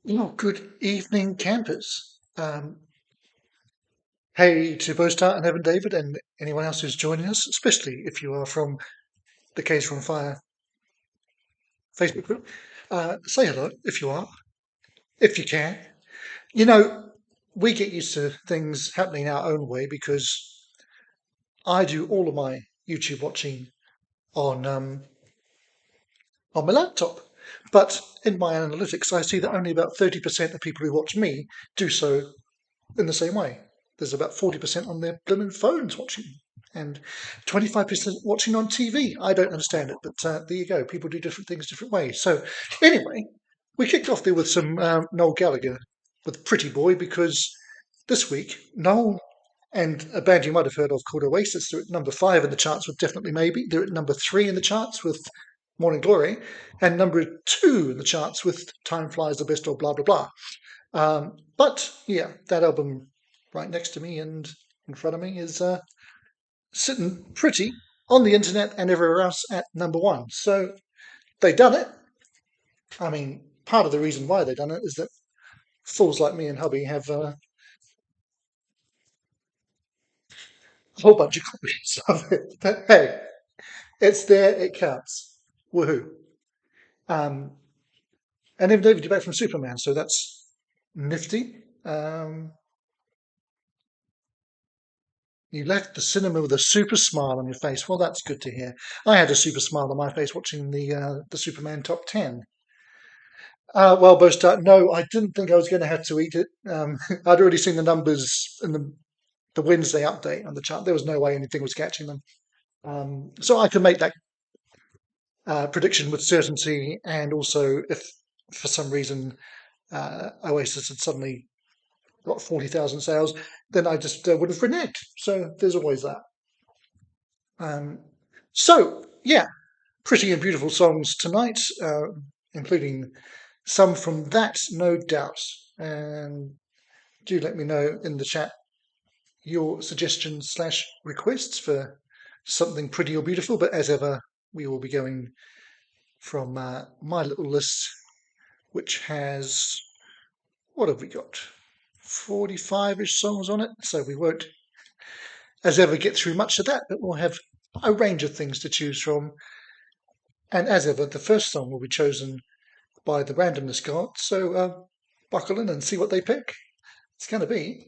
Well, good evening, campers. Hey to Bostart and Evan David and anyone else who's joining us, especially if you are from the Case from Fire Facebook group. Say hello if you are, if you can. You know, we get used to things happening our own way because I do all of my YouTube watching on my laptop. But in my analytics, I see that only about 30% of people who watch me do so in the same way. There's about 40% on their blooming phones watching, and 25% watching on TV. I don't understand it, but there you go. People do different things different ways. So anyway, we kicked off there with some Noel Gallagher with Pretty Boy, because this week Noel and a band you might have heard of called Oasis, they're at number 5 in the charts with Definitely Maybe. They're at number 3 in the charts with Morning Glory, and number 2 in the charts with Time Flies the Best or blah blah blah. But yeah, that album right next to me and in front of me is sitting pretty on the internet and everywhere else at number 1. So they done it. I mean, part of the reason why they done it is that fools like me and hubby have a whole bunch of copies of it. But hey, it's there, it counts. Woohoo. And then David, you're back from Superman, so that's nifty. You left the cinema with a super smile on your face. Well, that's good to hear. I had a super smile on my face watching the Superman top 10. Well, Bostart, no, I didn't think I was going to have to eat it. I'd already seen the numbers in the Wednesday update on the chart. There was no way anything was catching them. So I can make that prediction with certainty. And also, if for some reason Oasis had suddenly got 40,000 sales, then I just would have reneged. So there's always that. So yeah, pretty and beautiful songs tonight, including some from that, no doubt. And do let me know in the chat your suggestions / requests for something pretty or beautiful. But as ever, we will be going from my little list, which has, what have we got? 45-ish songs on it, so we won't, as ever, get through much of that, but we'll have a range of things to choose from. And as ever, the first song will be chosen by the randomness god, so buckle in and see what they pick. It's going to be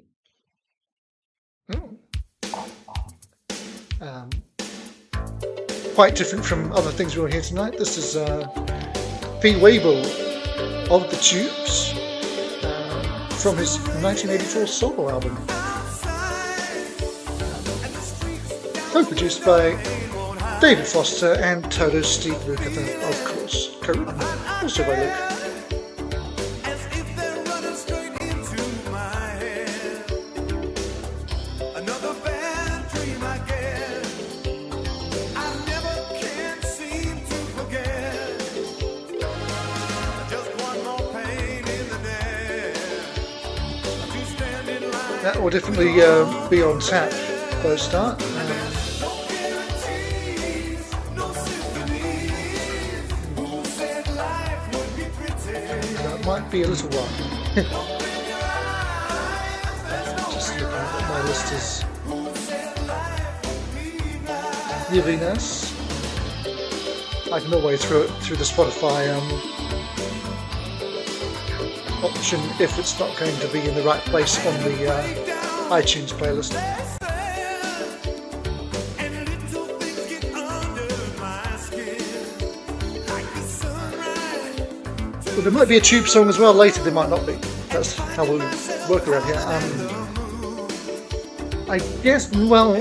quite different from other things we'll hear tonight. This is P. Wable of the Tubes, from his 1984 solo album, co-produced by David Foster and Toto Steve Lukather, of course, also by Luke. That will definitely be on tap, Bostart. That might be a little while. Just looking at what my list is giving us. I can always throw it through the Spotify option if it's not going to be in the right place on the iTunes playlist. Well, there might be a Tube song as well later, there might not be. That's how we'll work around here. I guess, well,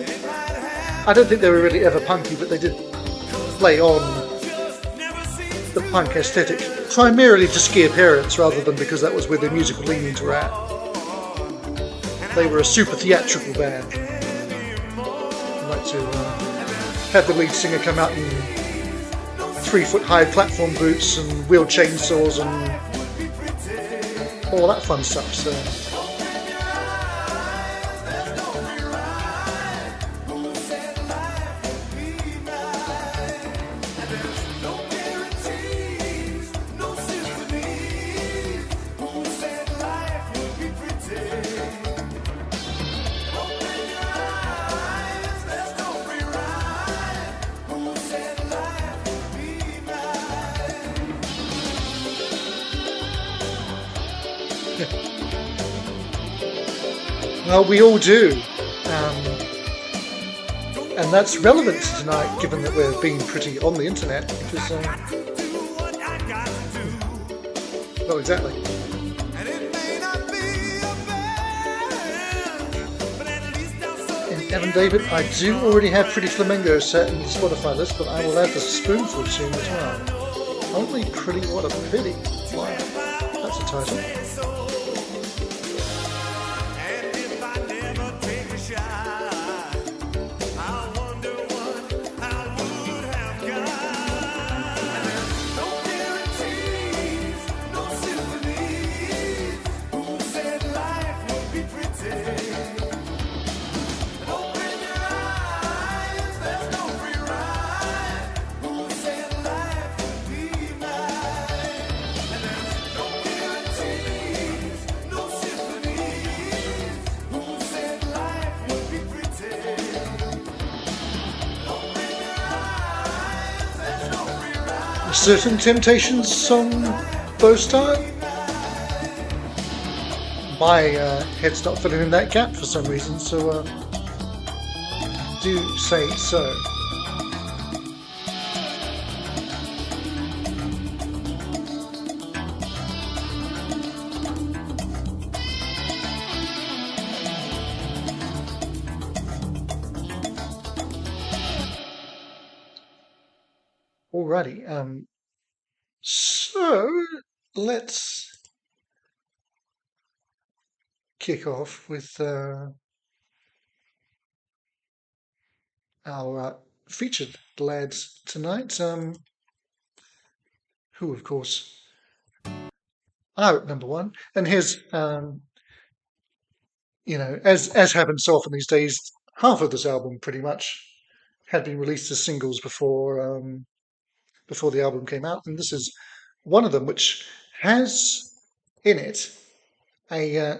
I don't think they were really ever punky, but they did play on the punk aesthetic, primarily to ski appearance rather than because that was where their musical leanings were at. They were a super theatrical band. They like to have the lead singer come out in 3-foot-high platform boots and wheel chainsaws and all that fun stuff. So Well, we all do. And that's relevant tonight, given that we're being pretty on the internet. Because, well, exactly. And Evan David, I do already have Pretty Flamingo set in the Spotify list, but I will add the Spoonful soon as well. Only Pretty What a Pity. Wow, that's a title. Certain Temptations song, Bowstar. My head's not filling in that gap for some reason, so do say so. Alrighty, so let's kick off with our featured lads tonight, who of course are at number one. And here's, you know, as happens so often these days, half of this album pretty much had been released as singles before the album came out, and this is one of them, which has in it a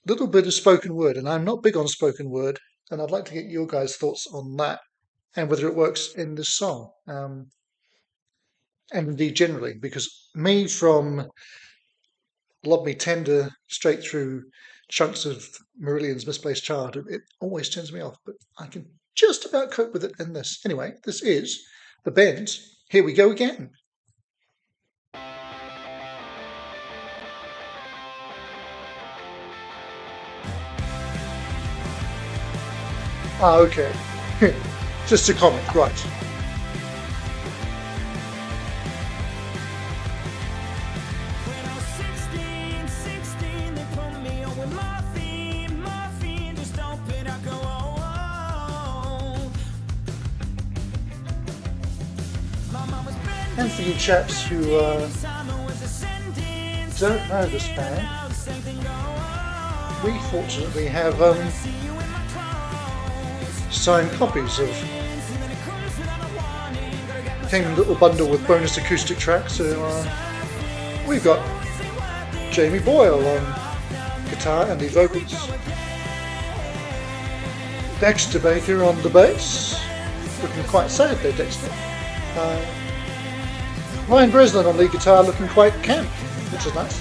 little bit of spoken word, and I'm not big on spoken word, and I'd like to get your guys' thoughts on that and whether it works in this song, and indeed generally, because me, from Love Me Tender straight through chunks of Marillion's Misplaced Childhood, it always turns me off, but I can just about cope with it in this. Anyway, this is The Bend. Here we go again. Ah, okay. Just a comment, right. When I was 16, they put me on with morphine, just don't pit, I go on. My mom was bending, And for you chaps who don't know this band, we fortunately have signed copies of. Came in a little bundle with bonus acoustic tracks. So we've got Jamie Boyle on guitar and the vocals, Dexter Baker on the bass, looking quite sad there, Dexter. Ryan Breslin on lead guitar, looking quite camp, which is nice.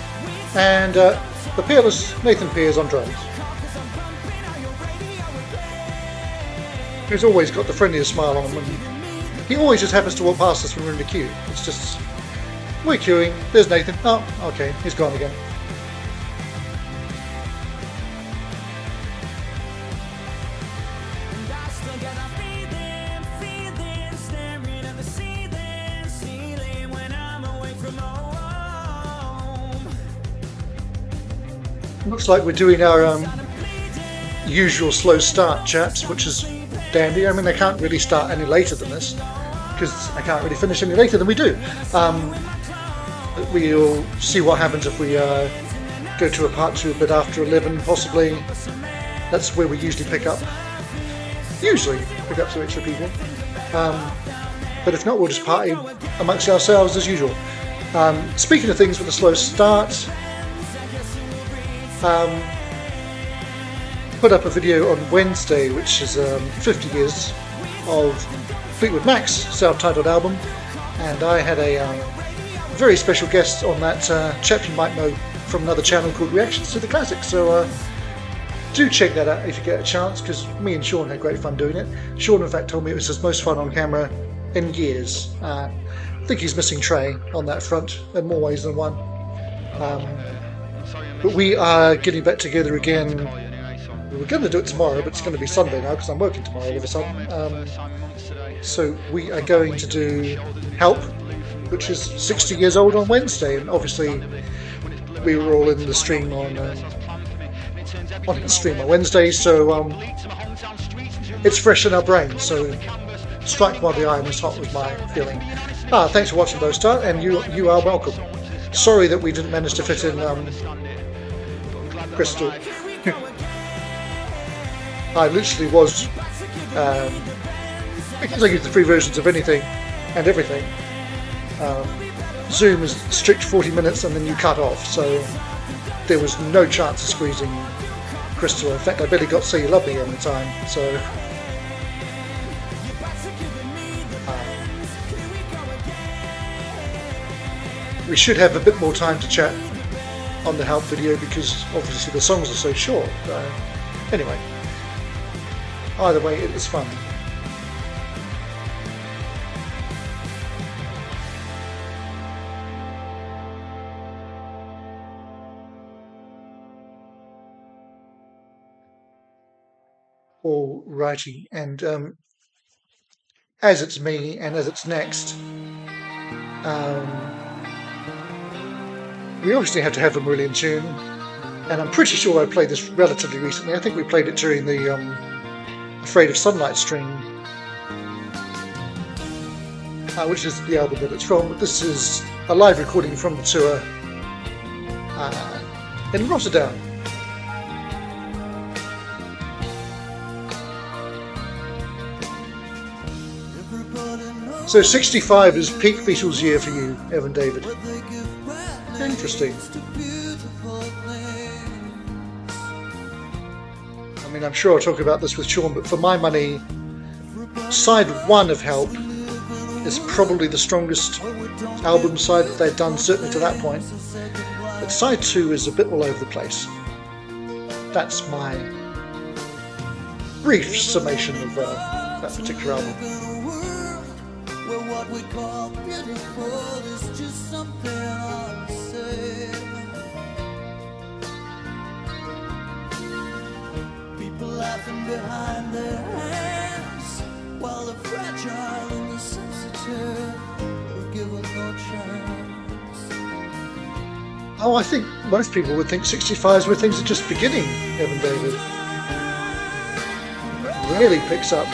And the peerless Nathan Pears on drums, who's always got the friendliest smile on him. And he always just happens to walk past us when we're in the queue. It's just, we're queuing, there's Nathan. Oh, okay, he's gone again. Looks like we're doing our usual slow start, chaps, which is dandy. I mean, I can't really start any later than this, because I can't really finish any later than we do. We'll see what happens if we go to a part 2 a bit after 11, possibly. That's where we usually pick up some extra people. But if not, we'll just party amongst ourselves as usual. Speaking of things with a slow start, put up a video on Wednesday, which is 50 years of Fleetwood Mac's self-titled album, and I had a very special guest on that, chap you might know from another channel called Reactions to the Classics. So do check that out if you get a chance, because me and Sean had great fun doing it. Sean, in fact, told me it was his most fun on camera in years. I think he's missing Trey on that front in more ways than one. But we are getting back together again. We were going to do it tomorrow, but it's going to be Sunday now because I'm working tomorrow all of a sudden. So we are going to do Help, which is 60 years old on Wednesday, and obviously we were all in the stream on Wednesday, so it's fresh in our brains. So strike while the iron is hot was my feeling. Thanks for watching, Bostar, and you are welcome. Sorry that we didn't manage to fit in Crystal. I literally was because I use the free versions of anything and everything. Zoom is strict 40 minutes and then you cut off, so there was no chance of squeezing Crystal. In fact, I barely got Say You Love Me in time, so we should have a bit more time to chat on the Help video because obviously the songs are so short. Anyway, either way, it was fun. Alrighty, and as it's me and as it's next, we obviously have to have a Marillion tune, and I'm pretty sure I played this relatively recently. I think we played it during the Afraid of Sunlight stream, which is the album that it's from. This is a live recording from the tour in Rotterdam. So 65 is peak Beatles year for you, Evan David. Interesting. I mean, I'm sure I'll talk about this with Sean, but for my money, side one of Help is probably the strongest album side that they've done, certainly to that point. But side two is a bit all over the place. That's my brief summation of that particular album. What we call beautiful is just something hard to say. People laughing behind their hands while the fragile and the sensitive were given no chance. Oh, I think most people would think 65 is where things are just beginning, Evan David. Really picks up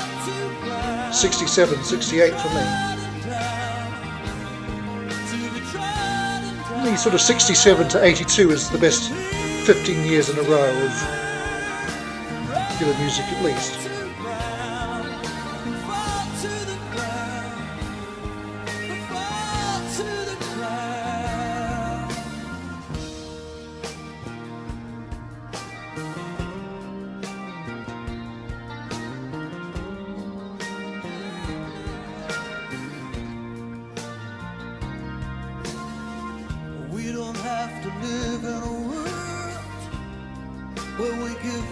67, 68 for me. Sort of 67 to 82 is the best 15 years in a row of popular music, at least.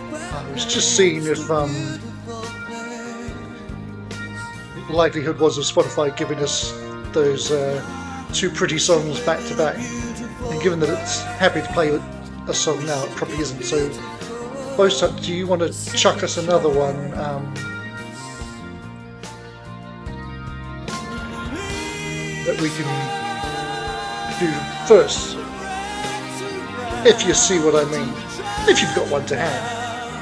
I was just seeing if the likelihood was of Spotify giving us those two pretty songs back to back, and given that it's happy to play a song now, it probably isn't. So, Bosat, do you want to chuck us another one? That we can do first, if you see what I mean. If you've got one to hand.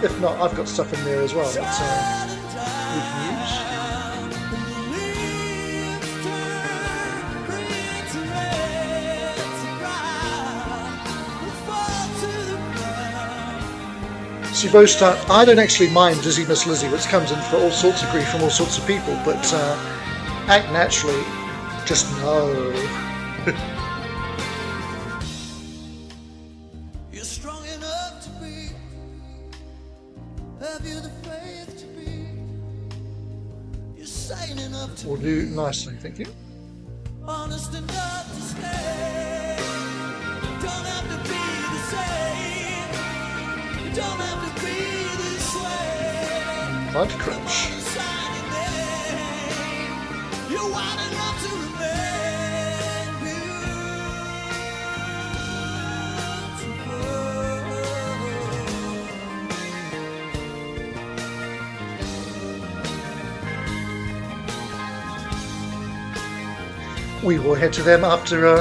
If not, I've got stuff in there as well that we can use. See, Bostar, I don't actually mind Dizzy Miss Lizzie, which comes in for all sorts of grief from all sorts of people, but Act Naturally, just no. Will do nicely, thank you. Honest enough to stay. Don't have to be the same. Don't have to be Mudcrutch. We will head to them after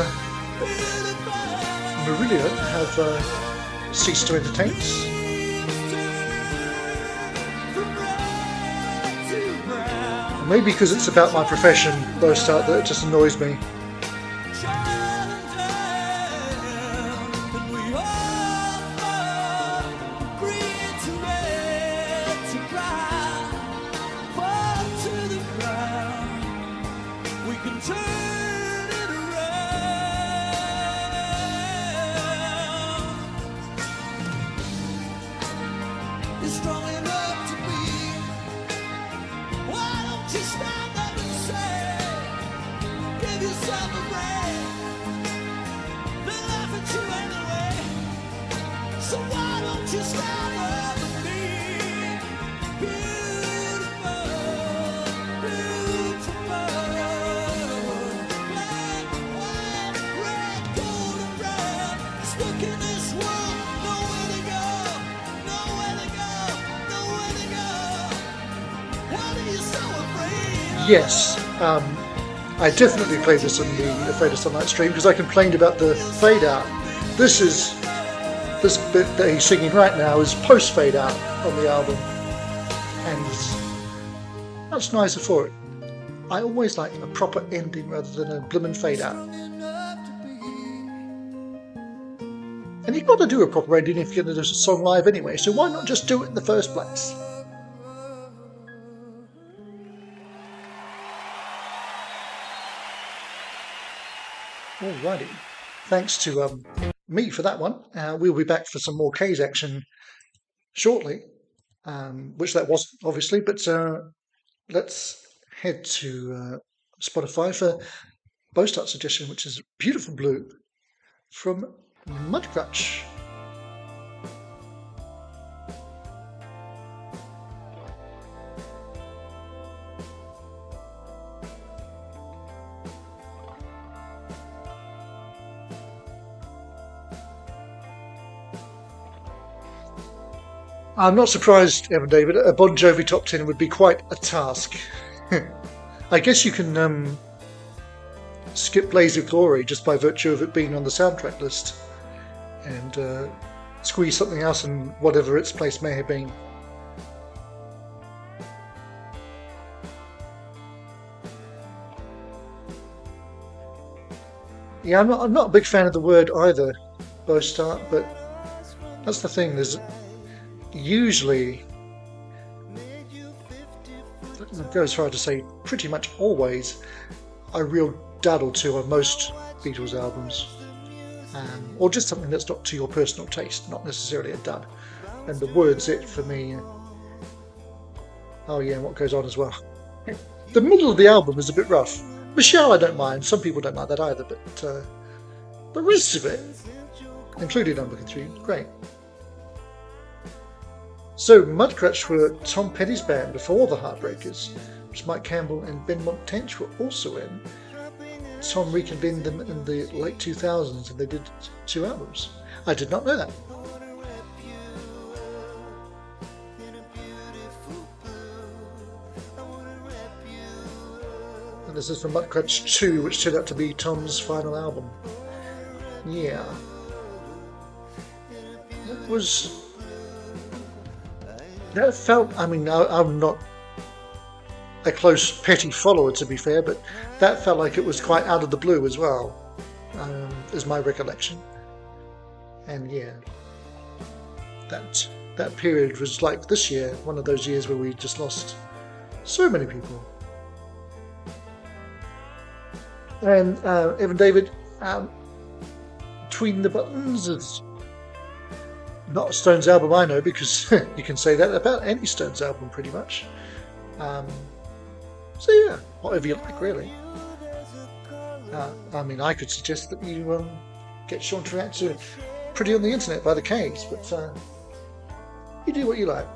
Marillion have ceased to entertain us. Maybe because it's about my profession, though, start that it just annoys me. Yes, I definitely played this on the Afraid of Sunlight stream because I complained about the fade out. This bit that he's singing right now is post fade out on the album, and it's much nicer for it. I always like a proper ending rather than a bloomin' fade out. And you've got to do a proper ending if you're going to do a song live anyway, so why not just do it in the first place? Alrighty, thanks to me for that one. We'll be back for some more K's action shortly, which that wasn't obviously, but let's head to Spotify for Bostart's suggestion, which is Beautiful Blue from Mudcrutch. I'm not surprised, Evan David. A Bon Jovi top 10 would be quite a task. I guess you can skip Blaze of Glory just by virtue of it being on the soundtrack list and squeeze something else in whatever its place may have been. Yeah, I'm not a big fan of the word either, Bostart, but that's the thing. There's usually, I'd go as far as to say pretty much always, a real dud or two on most Beatles albums, or just something that's not to your personal taste, not necessarily a dud. And the word's it for me. Oh yeah, and what goes on as well. The middle of the album is a bit rough. Michelle I don't mind, some people don't like that either, but the rest of it, including Number 3, great. So Mudcrutch were Tom Petty's band before the Heartbreakers, which Mike Campbell and Ben Montench were also in. Tom reconvened them in the late 2000s and they did 2 albums. I did not know that. And this is from Mudcrutch 2, which turned out to be Tom's final album. Yeah. That felt, I mean, I'm not a close Petty follower to be fair, but that felt like it was quite out of the blue as well, is my recollection. And yeah, that period was like this year, one of those years where we just lost so many people. And Evan David, Between the Buttons is not a Stones album I know, because you can say that about any Stones album pretty much. So yeah, whatever you like really. I mean, I could suggest that you get Sean to react to Pretty on the Internet by the K's, but you do what you like.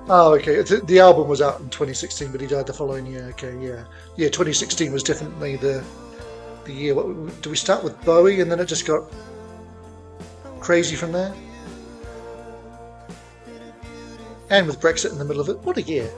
Oh, okay. The album was out in 2016, but he died the following year. Okay, yeah, yeah. 2016 was definitely the year. Do we start with Bowie and then it just got crazy from there? And with Brexit in the middle of it, what a year!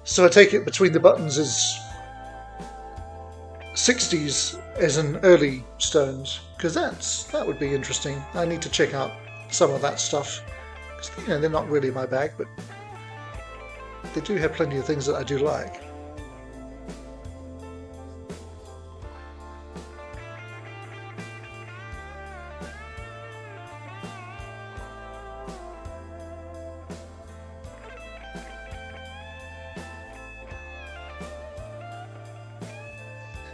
So I take it Between the Buttons is 60s as in early Stones, because that would be interesting. I need to check out some of that stuff. They're not really my bag, but they do have plenty of things that I do like.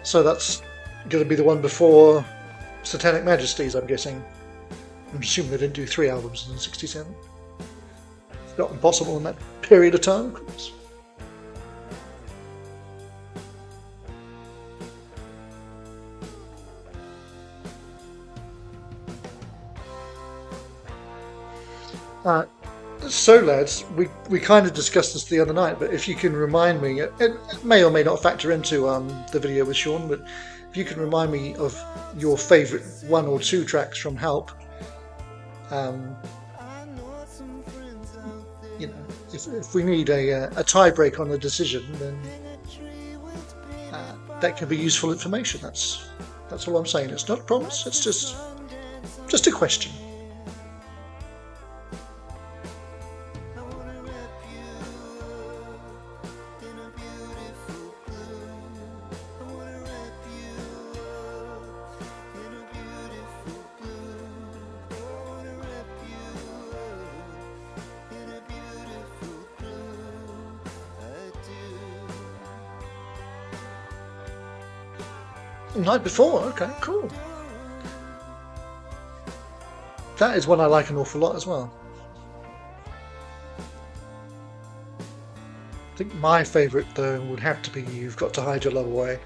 So that's going to be the one before Satanic Majesties, I'm guessing. I'm assuming they didn't do 3 albums in '67. It's not impossible in that period of time. So, lads, we kind of discussed this the other night, but if you can remind me, it may or may not factor into the video with Sean, but if you can remind me of your favourite 1 or 2 tracks from Help, if we need a tiebreak on a decision, then that can be useful information. That's all I'm saying. It's not a promise. It's just a question. Night Before, okay, cool. That is one I like an awful lot as well. I think my favourite, though, would have to be You've Got to Hide Your Love Away.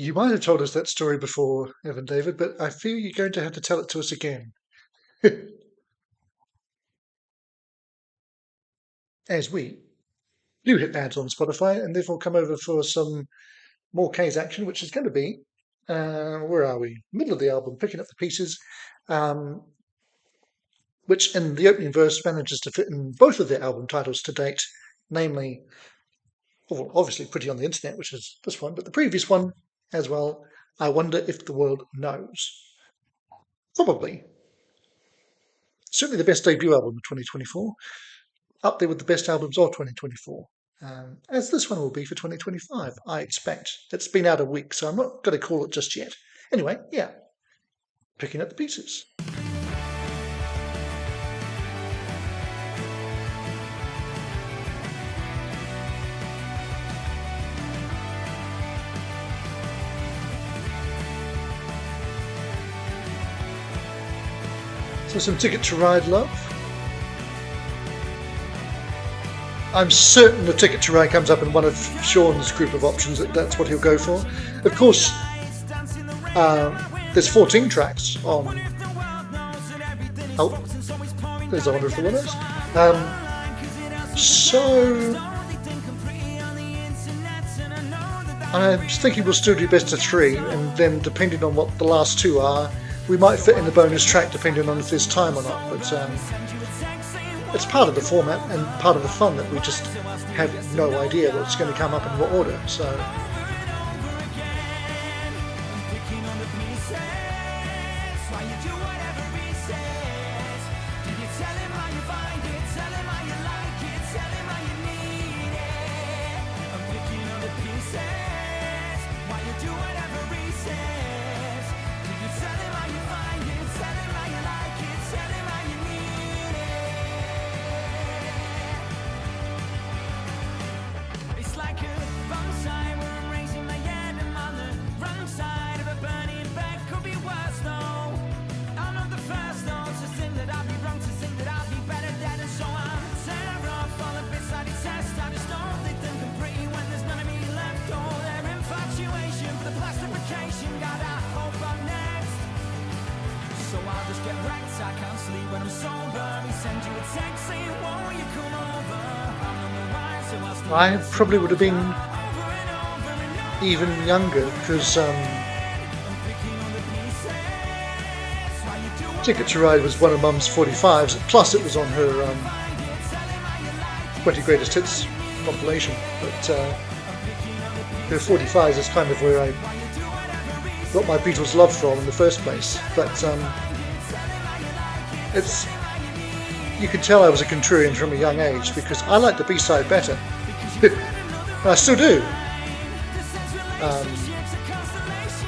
You might have told us that story before, Evan David, but I fear you're going to have to tell it to us again. As we do hit ads on Spotify and therefore come over for some more K's action, which is going to be, where are we? Middle of the album, Picking Up the Pieces, which in the opening verse manages to fit in both of their album titles to date, namely, well, obviously Pretty on the Internet, which is this one, but the previous one as well, I Wonder If the World Knows. Probably. Certainly the best debut album of 2024. Up there with the best albums of 2024. As this one will be for 2025, I expect. It's been out a week, so I'm not going to call it just yet. Anyway, yeah. Picking Up the Pieces. So for some Ticket to Ride love. I'm certain the Ticket to Ride comes up in one of Sean's group of options. That's what he'll go for. Of course, there's 14 tracks on. Oh, there's a Wonder of the Willows. So I was thinking we'll still do best of 3, and then depending on what the last 2 are, we might fit in the bonus track depending on if there's time or not. But it's part of the format and part of the fun that we just have no idea what's going to come up in what order. So. I probably would have been even younger because Ticket to Ride was one of Mum's 45s, plus it was on her 20 Greatest Hits compilation. But her 45s is kind of where I got my Beatles love from in the first place. But you can tell I was a contrarian from a young age because I liked the B-side better. And I still do.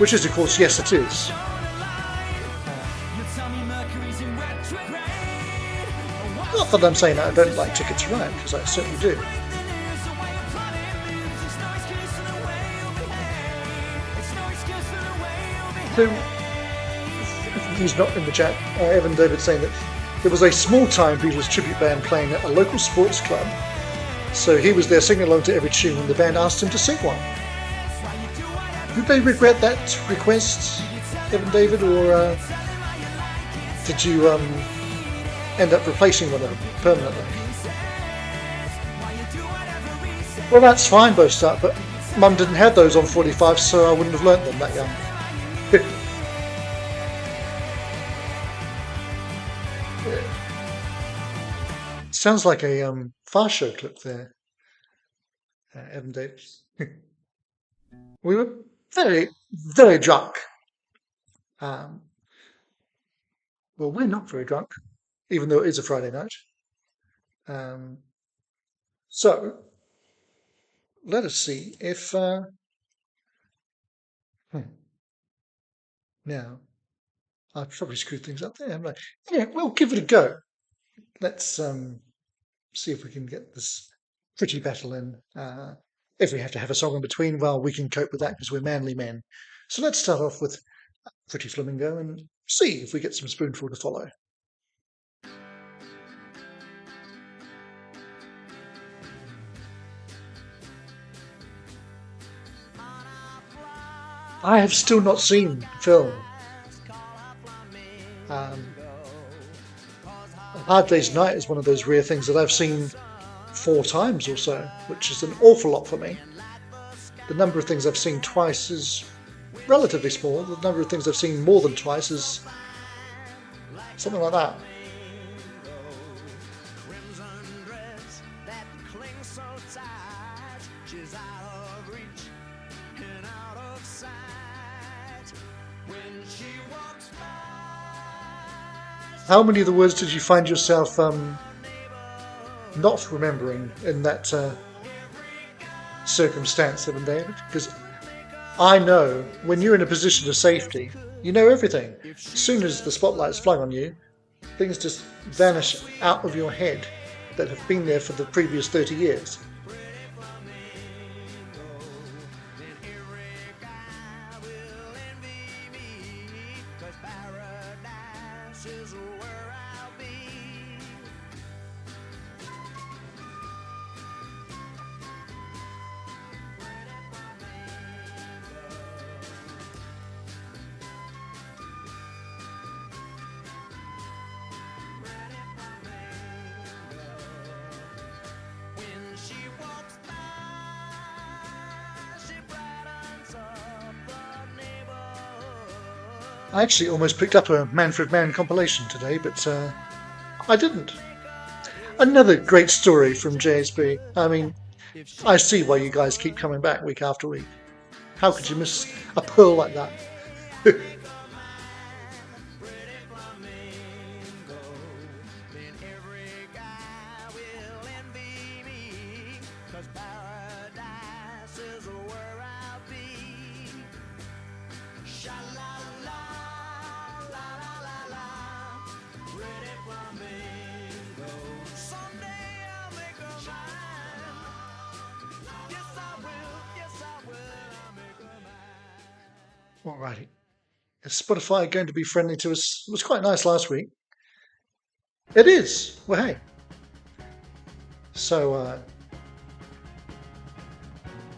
Which is, of course, Yes It Is. Not that I'm saying that I don't like Ticket to Ride, because I certainly do. So, he's not in the chat. Evan David saying that there was a small-time Beatles tribute band playing at a local sports club. So he was there singing along to every tune and the band asked him to sing one. Did they regret that request, Evan David, or did you end up replacing one of them permanently? Well, that's fine, Bostart, but Mum didn't have those on 45, so I wouldn't have learnt them that young. Sounds like a Fast Show clip there, Evan Davis. We were very, very drunk. Well, we're not very drunk, even though it is a Friday night. So, let us see if... Now, I've probably screwed things up there, haven't I? Yeah, we'll give it a go. Let's see if we can get this pretty battle in. If we have to have a song in between, well, we can cope with that because we're manly men. So let's start off with Pretty Flamingo and see if we get some Spoonful to follow. I have still not seen the film. A Hard Day's Night is one of those rare things that I've seen 4 times or so, which is an awful lot for me. The number of things I've seen twice is relatively small. The number of things I've seen more than twice is something like that. How many of the words did you find yourself not remembering in that circumstance, Evan David? Because I know when you're in a position of safety, you know everything. As soon as the spotlight's flung on you, things just vanish out of your head that have been there for the previous 30 years. I actually almost picked up a Manfred Mann compilation today, but I didn't. Another great story from JSB. I mean, I see why you guys keep coming back week after week. How could you miss a pearl like that? Alrighty. Is Spotify going to be friendly to us? It was quite nice last week. It is. Well, hey. So,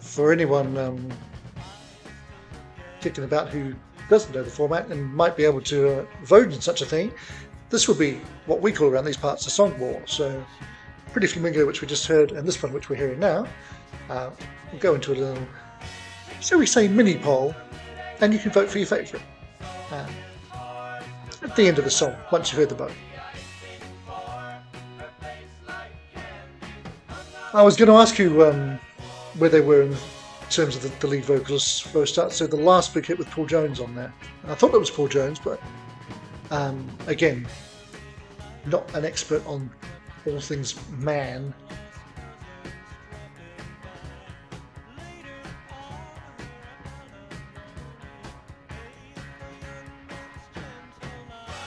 for anyone kicking about who doesn't know the format and might be able to vote in such a thing, this will be what we call around these parts a song war. So, Pretty Flamingo, which we just heard, and this one, which we're hearing now, we'll go into a little, shall we say, mini poll, and you can vote for your favourite at the end of the song, once you've heard the vote. I was going to ask you where they were in terms of the lead vocalists first start. So the last big hit with Paul Jones on there. I thought it was Paul Jones, but again, not an expert on all things man.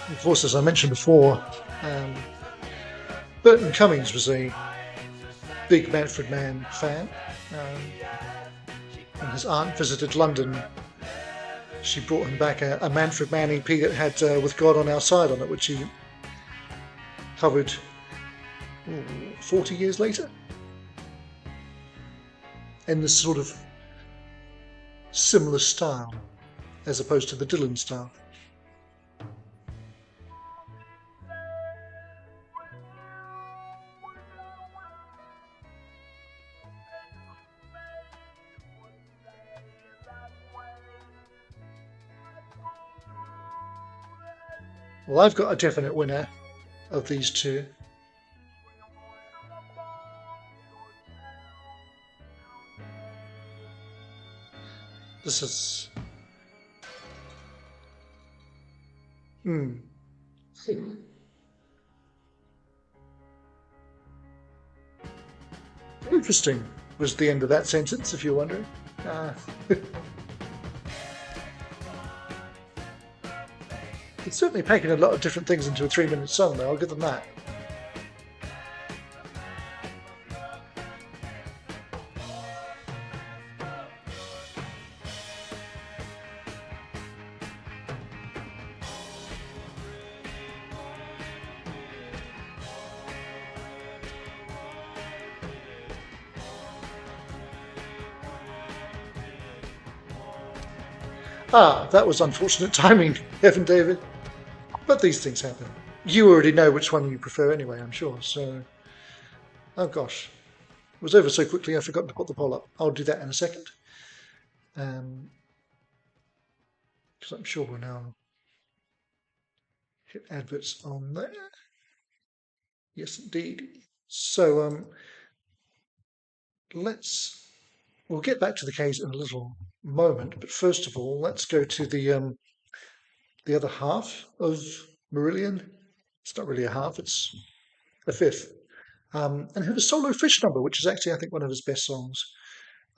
Of course, as I mentioned before, Burton Cummings was a big Manfred Mann fan. When his aunt visited London, she brought him back a Manfred Mann EP that had With God on Our Side on it, which he covered 40 years later. In this sort of similar style, as opposed to the Dylan style. Well, I've got a definite winner of these two. This is... Interesting was the end of that sentence, if you're wondering. It's certainly packing a lot of different things into a 3-minute song, though, I'll give them that. That was unfortunate timing, Evan David. But these things happen. You already know which one you prefer anyway, I'm sure. So, oh gosh, it was over so quickly I forgot to put the poll up. I'll do that in a second. Because I'm sure we'll now hit adverts on there. Yes, indeed. So, we'll get back to the case in a little moment. But first of all, let's go to the other half of Marillion. It's not really a half, it's a fifth. And have a solo Fish number, which is actually, I think, one of his best songs,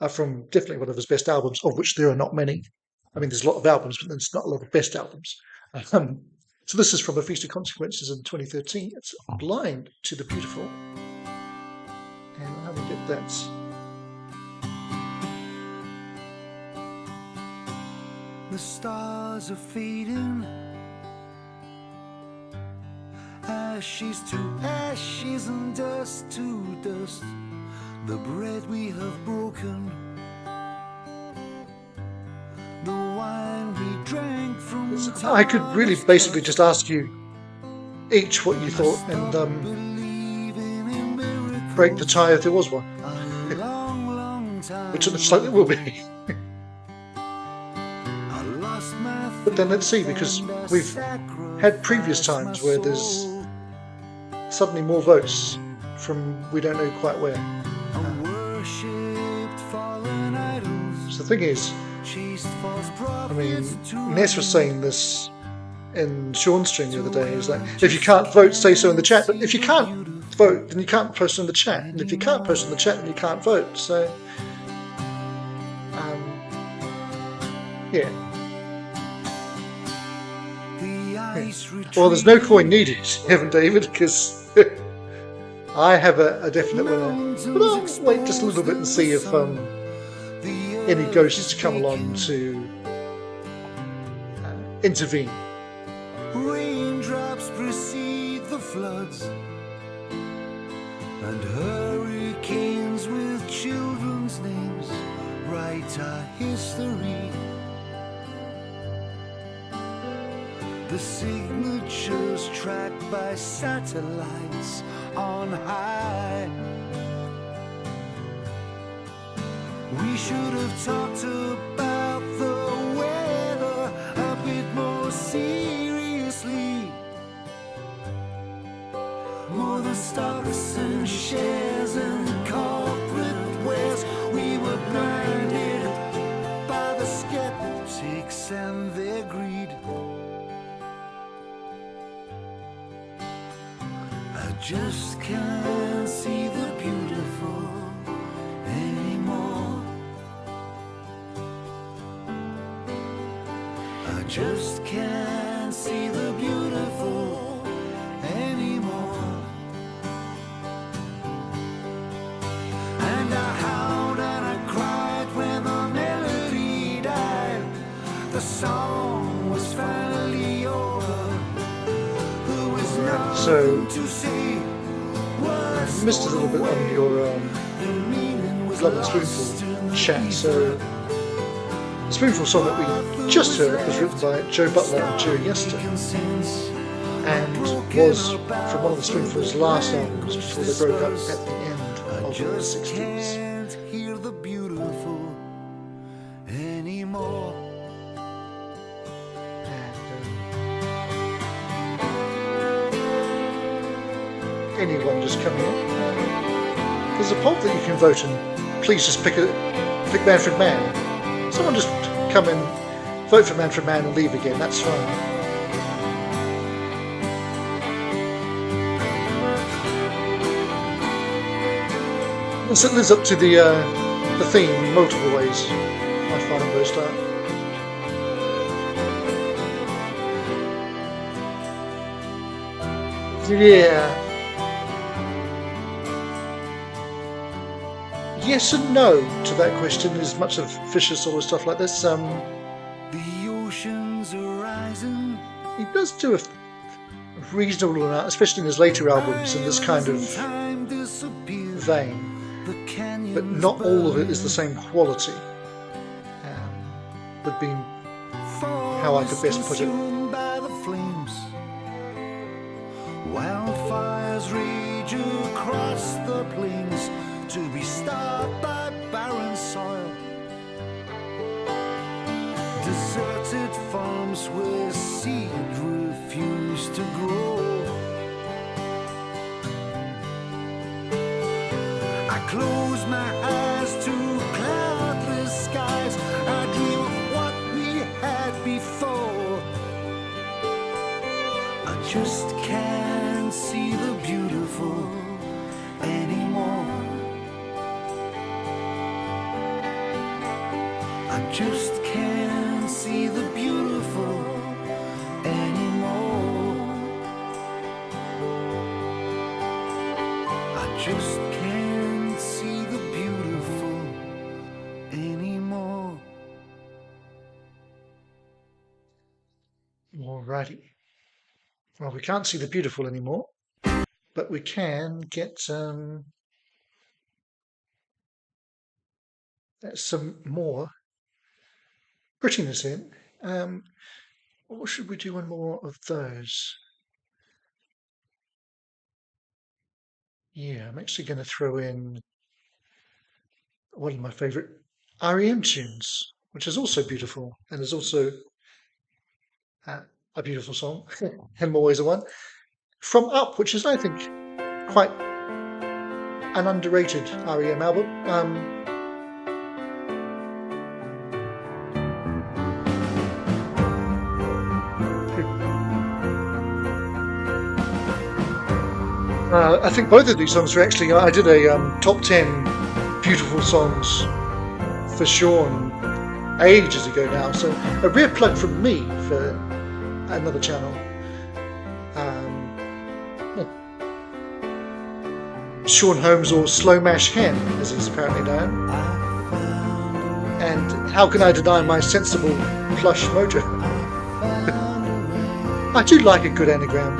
from definitely one of his best albums, of which there are not many. I mean, there's a lot of albums, but there's not a lot of best albums. So this is from A Feast of Consequences in 2013. It's Blind to the Beautiful. And how do we get that? The stars are fading, ashes to ashes and dust to dust. The bread we have broken, the wine we drank from. I could really basically just ask you each what you thought and break the tie if there was one, which it looks like there will be. But then let's see, because we've had previous times where there's suddenly more votes from we don't know quite where. So the thing is, I mean, Ness was saying this in Sean's stream the other day, is like, if you can't vote, say so in the chat. But if you can't vote, then you can't post in the chat. And if you can't post in the chat, then you can't vote. So, yeah. Well, there's no coin needed, Evan David, because I have a definite winner. But I'll wait just a little bit and see if any ghosts come along to intervene. Raindrops precede the floods, and hurricanes with children's names write our history. The signatures tracked by satellites on high. We should have talked about the weather a bit more seriously. More than stocks and shares and corporate wares. We were blinded by the skeptics and their greed. I just can't see the beautiful anymore. I just can't see the beautiful anymore. And I howled and I cried when the melody died. The song was finally over. There was nothing to say. You missed a little bit on your Love and Spoonful chat. So the Spoonful song that we just heard was written by Joe Butler and Jerry Yester, and was from one of the Spoonful's last albums before they broke up at the end of the 60s. Anyone just coming in. There's a poll that you can vote in. Please just pick Manfred Mann. Someone just come in, vote for Manfred Mann and leave again. That's fine. It lives up to the theme in multiple ways. I find most art. Yeah. Yes and no to that question. As much of Fisher's sort of stuff like this. The oceans are rising. He does do a reasonable amount, especially in his later albums, in this kind of vein. But not all of it is the same quality. Would be how I could best put it. Wildfires rage across the plains, to be stopped by barren soil. Deserted farms where seed refused to grow. I close my eyes to cloudless skies. I dream of what we had before. I just can't see the beautiful anymore. I just can't see the beautiful anymore. I just can't see the beautiful anymore. Alrighty. Well, we can't see the beautiful anymore, but we can get some more prettiness in. What should we do one more of those? Yeah, I'm actually going to throw in one of my favourite R.E.M tunes, which is also beautiful and is also a beautiful song, and More Ways Than One. From Up, which is, I think, quite an underrated R.E.M. album. I think both of these songs are actually, I did a top 10 beautiful songs for Sean ages ago now, so a real plug from me for another channel. Sean Holmes, or Slow Mash Hen, as he's apparently known. And how can I deny my sensible plush mojo? I do like a good anagram.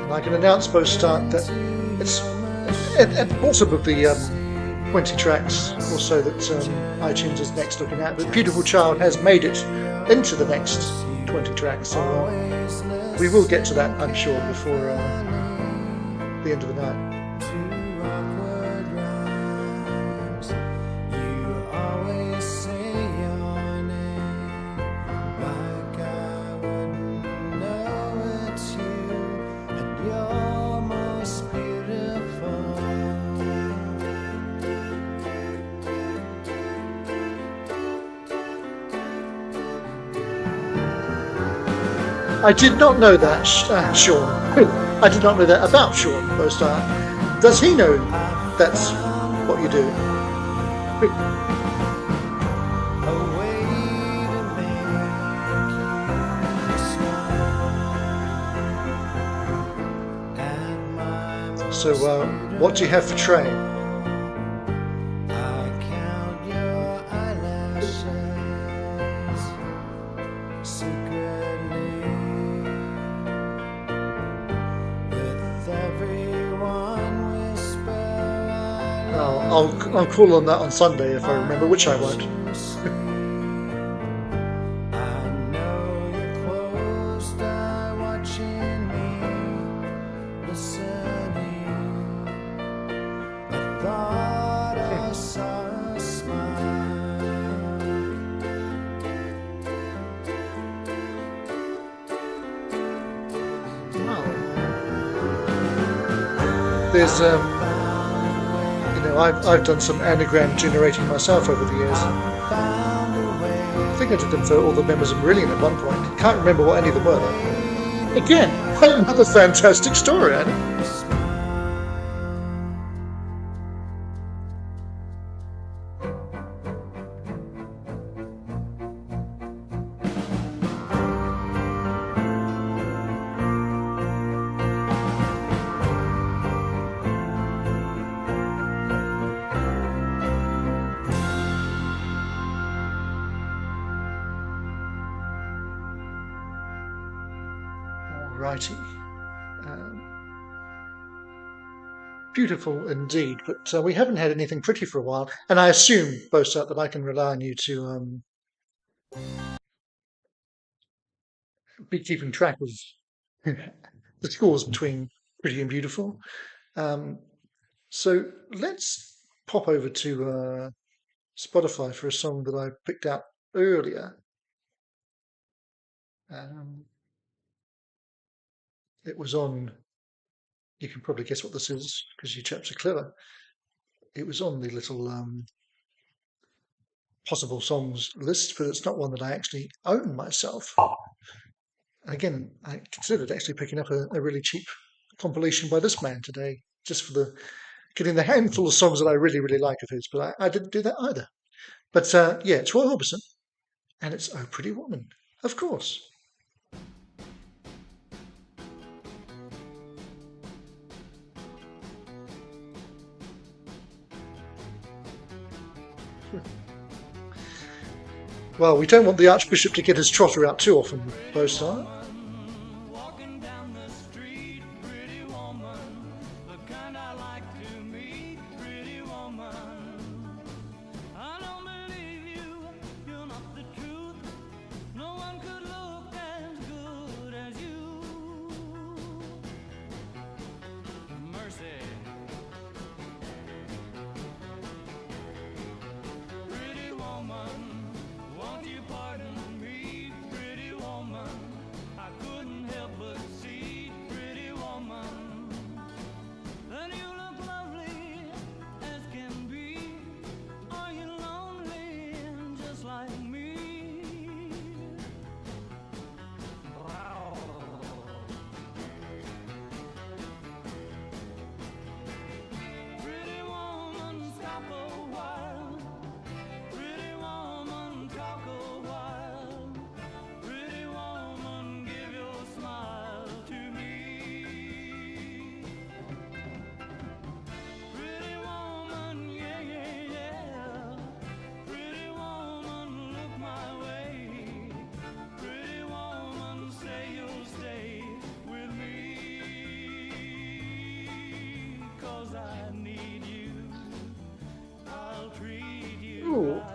And I can announce post start that it's at the bottom of the 20 tracks or so that iTunes is next looking at, but Beautiful Child has made it into the next 20 tracks, so we will get to that, I'm sure, before the end of the night. I did not know that, Sean. I did not know that about Sean Bostar. Does he know that's what you do? So, what do you have for Trey? I'll call on that on Sunday if I remember, which I won't. There's I've done some anagram generating myself over the years. I think I did them for all the members of Marillion at one point. Can't remember what any of them were though. Again, another fantastic story, I think. Righty. Beautiful indeed, but we haven't had anything pretty for a while, and I assume, Bosart, that I can rely on you to be keeping track of the scores between pretty and beautiful. So let's pop over to Spotify for a song that I picked out earlier. It was on, you can probably guess what this is because you chaps are clever. It was on the little possible songs list, but it's not one that I actually own myself. And again, I considered actually picking up a really cheap compilation by this man today, just for getting the handful of songs that I really, really like of his, but I didn't do that either. But yeah, it's Roy Orbison, and it's Oh Pretty Woman, of course. Well, we don't want the Archbishop to get his trotter out too often, Bosart.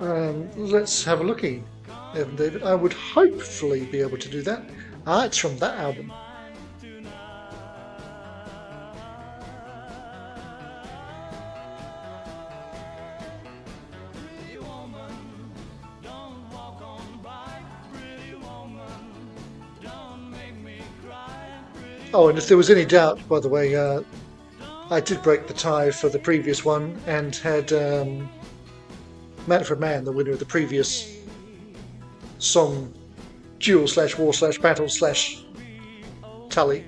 Let's have a looky, Evan David. I would hopefully be able to do that. Ah, it's from that album. Oh, and if there was any doubt, by the way, I did break the tie for the previous one and had Manfred Mann, the winner of the previous song duel / war / battle / tally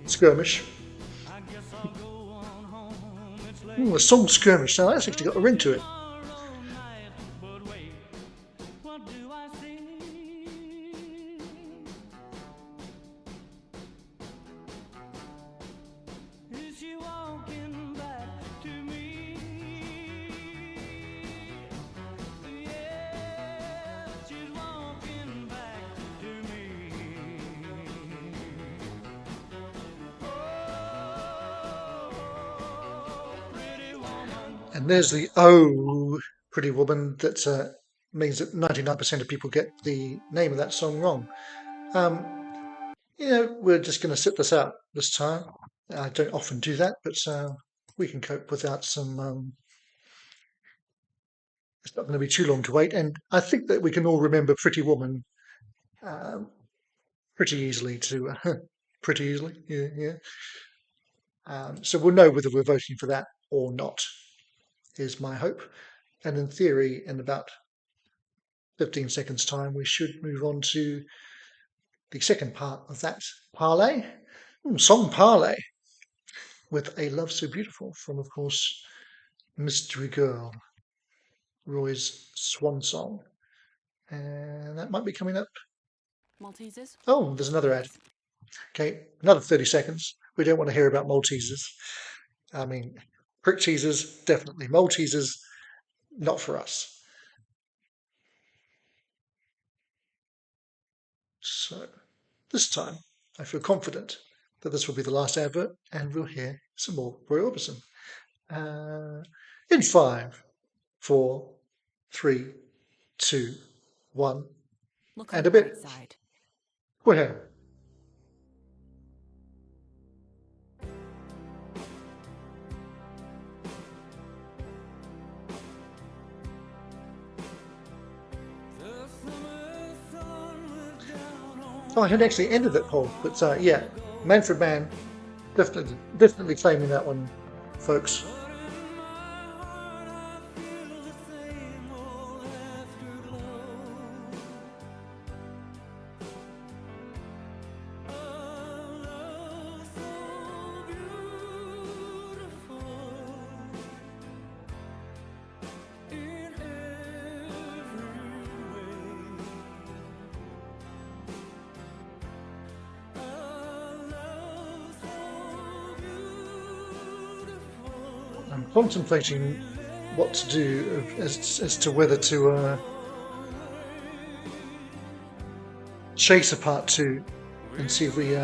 skirmish. A song skirmish. Now that's actually got a ring to it. And there's the "Oh, Pretty Woman" that means that 99% of people get the name of that song wrong. We're just going to sit this out this time. I don't often do that, but we can cope without some. It's not going to be too long to wait, and I think that we can all remember "Pretty Woman" pretty easily. Pretty easily, yeah. So we'll know whether we're voting for that or not. Is my hope. And in theory, in about 15 seconds' time, we should move on to the second part of that parlay, song parlay, with A Love So Beautiful from, of course, Mystery Girl, Roy's swan song. And that might be coming up. Maltesers? Oh, there's another ad. Okay, another 30 seconds. We don't want to hear about Maltesers. I mean, prick teasers, definitely. Maltesers, not for us. So this time, I feel confident that this will be the last advert, and we'll hear some more Roy Orbison. In 5, 4, 3, 2, 1, Look and on a the bit. bright side. We're here. Oh, I had actually ended that poll, but yeah, Manfred Mann, definitely claiming that one, folks. I'm contemplating what to do as to whether to chase a part 2 and see if we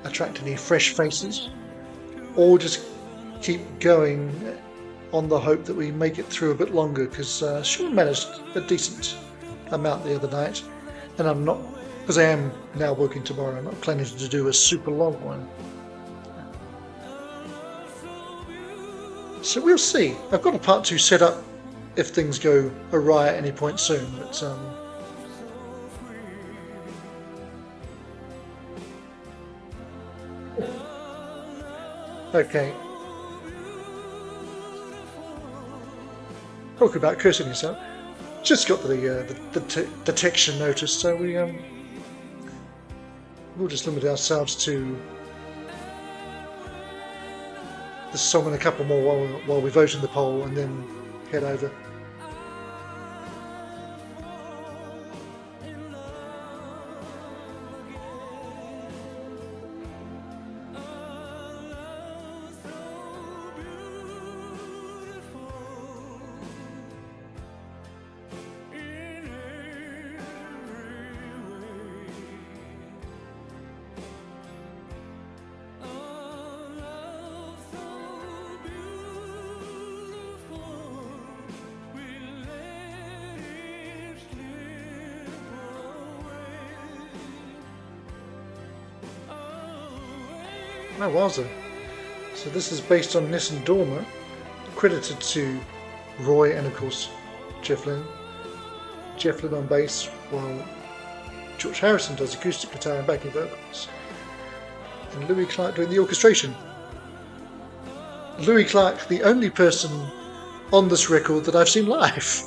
attract any fresh faces, or just keep going on the hope that we make it through a bit longer, because Sean managed a decent amount the other night, and I'm not, because I am now working tomorrow, I'm not planning to do a super long one. So we'll see. I've got a part 2 set up if things go awry at any point soon, but okay. Talk about cursing yourself. Just got the detection notice, so we'll just limit ourselves to this song and a couple more while we vote in the poll, and then head over. Wowza. So this is based on Ness and Dormer, credited to Roy and of course Jeff Lynne. Jeff Lynne on bass, while George Harrison does acoustic guitar and backing vocals, and Louis Clark doing the orchestration. Louis Clark, the only person on this record that I've seen live,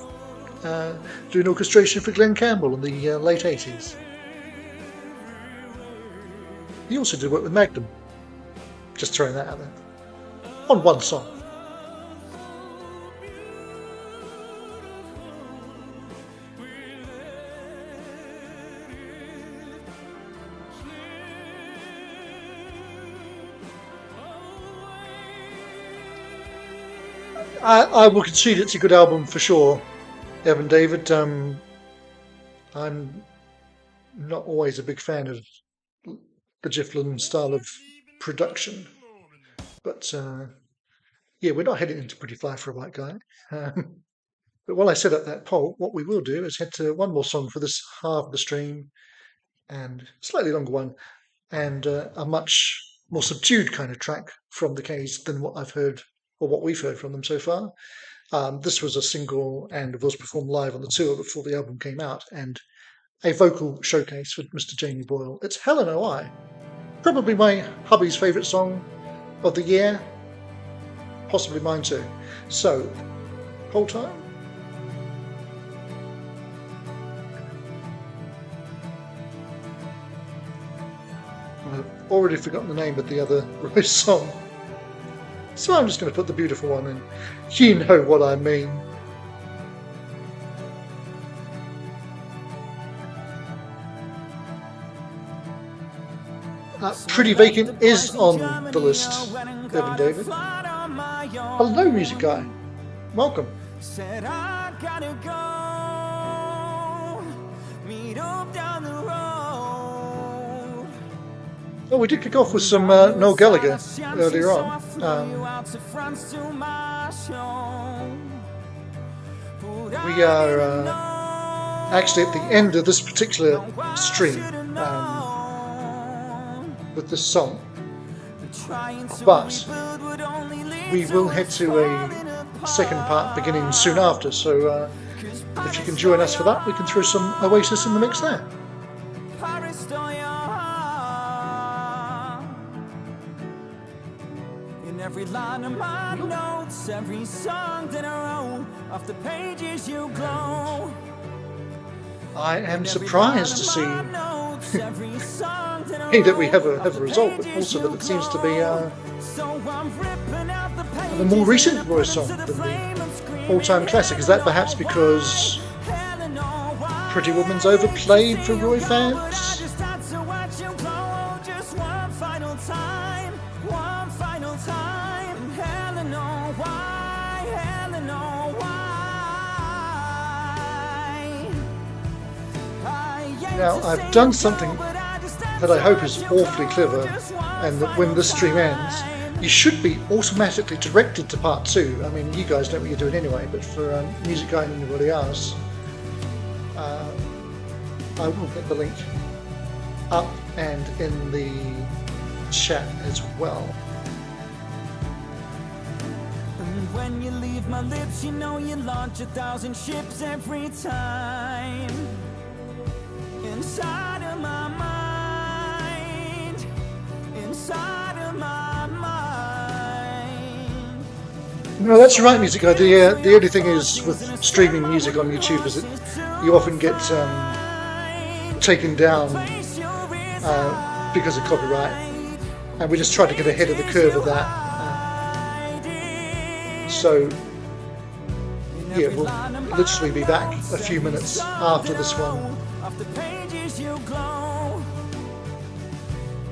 doing orchestration for Glenn Campbell in the late 80s. He also did work with Magnum. Just throwing that out there. On one song. I will concede it's a good album for sure, Evan David. I'm not always a big fan of the Jeff Lynne style of production, but yeah, we're not heading into Pretty Fly for a White Guy. But while I set up that poll, what we will do is head to one more song for this half of the stream, and slightly longer one, and a much more subdued kind of track from the K's than what I've heard or what we've heard from them so far. This was a single and was performed live on the tour before the album came out, and a vocal showcase with Mr. Jamie Boyle. It's Helen O I. Probably my hubby's favourite song of the year. Possibly mine too. So, hold time. I've already forgotten the name of the other Royce song. So I'm just going to put the beautiful one in. You know what I mean. Pretty Vacant is on the list, Evan David. Hello, music guy. Welcome. Said I gotta go, meet up down the road. Oh, we did kick off with some Noel Gallagher earlier on. We are actually at the end of this particular stream with this song, but we will head to a second part beginning soon after, so if you can join us for that, we can throw some Oasis in the mix there. In every line of my notes, every song that I wrote, off the pages you glow. I am surprised to see that we have a result, but also that it seems to be the more recent Royce song than the all-time classic. Is that perhaps because Pretty Woman's overplayed for Roy fans? Now, I've done something that I hope is awfully clever, and that when this stream ends, you should be automatically directed to part 2. I mean, you guys know what you're doing anyway, but for Music Guy and anybody else, I will get the link up and in the chat as well. And when you leave my lips, you know you launch 1,000 ships every time. Inside of my mind, inside of my mind. No, that's right, Music Guy. The only thing is with streaming music on YouTube is that you often get taken down because of copyright, and we just try to get ahead of the curve of that. So yeah, we'll literally be back a few minutes after this one. Off the pages you glow.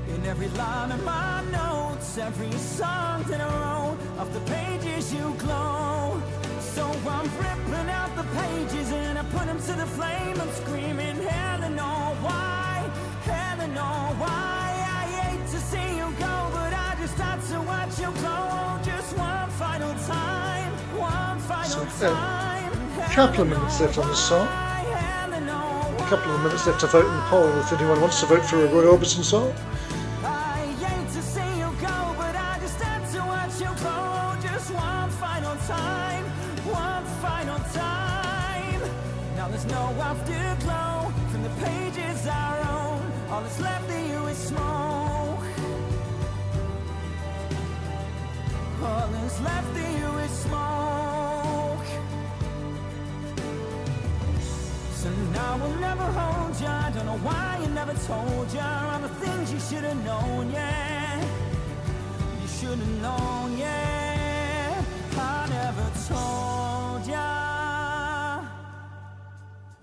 In every line of my notes, every song that I wrote, off the pages you glow. So I'm ripping out the pages and I put them to the flame. I'm screaming, Helen, oh why? Helen, oh why? I hate to see you go, but I just had to watch you glow. Just one final time, one final time. A couple of minutes left on this song. A couple of minutes left to vote in the poll if anyone wants to vote for a Roy Orbison song. I hate to see you go, time. Now there's no afterglow from the pages our own. All that's left of you is smoke. All that's left of you is smoke. So now we'll never hold ya. I don't know why I never told ya all the things you should have known, yeah. You should have known, yeah. I never told ya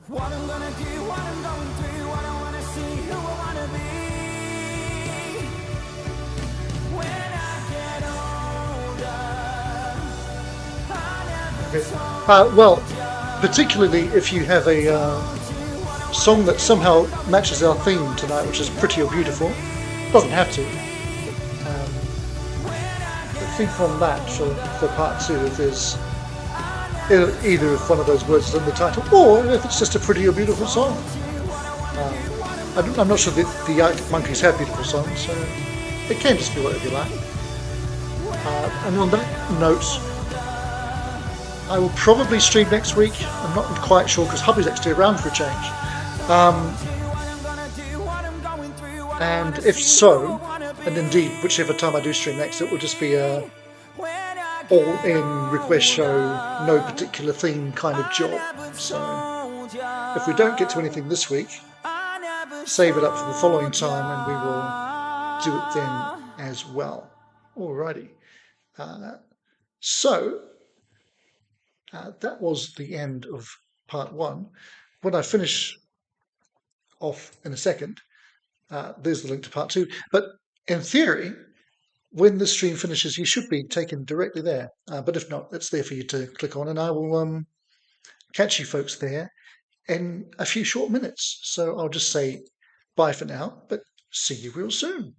what I'm gonna do, what I'm going through, what I wanna see, who I wanna be when I get older. I never told Well, particularly if you have a song that somehow matches our theme tonight, which is Pretty or Beautiful. Doesn't have to. But think on that for part 2 if there's either if one of those words is in the title, or if it's just a pretty or beautiful song. I'm not sure that the Arctic Monkeys have beautiful songs, so it can just be whatever you like. And on that note, I will probably stream next week. I'm not quite sure because hubby's actually around for a change. And if so, and indeed whichever time I do stream next, it will just be a all-in request show, no particular theme kind of job. So if we don't get to anything this week, save it up for the following time and we will do it then as well. Alrighty. So that was the end of part 1. When I finish off in a second, there's the link to part 2. But in theory, when the stream finishes, you should be taken directly there. But if not, it's there for you to click on, and I will catch you folks there in a few short minutes. So I'll just say bye for now, but see you real soon.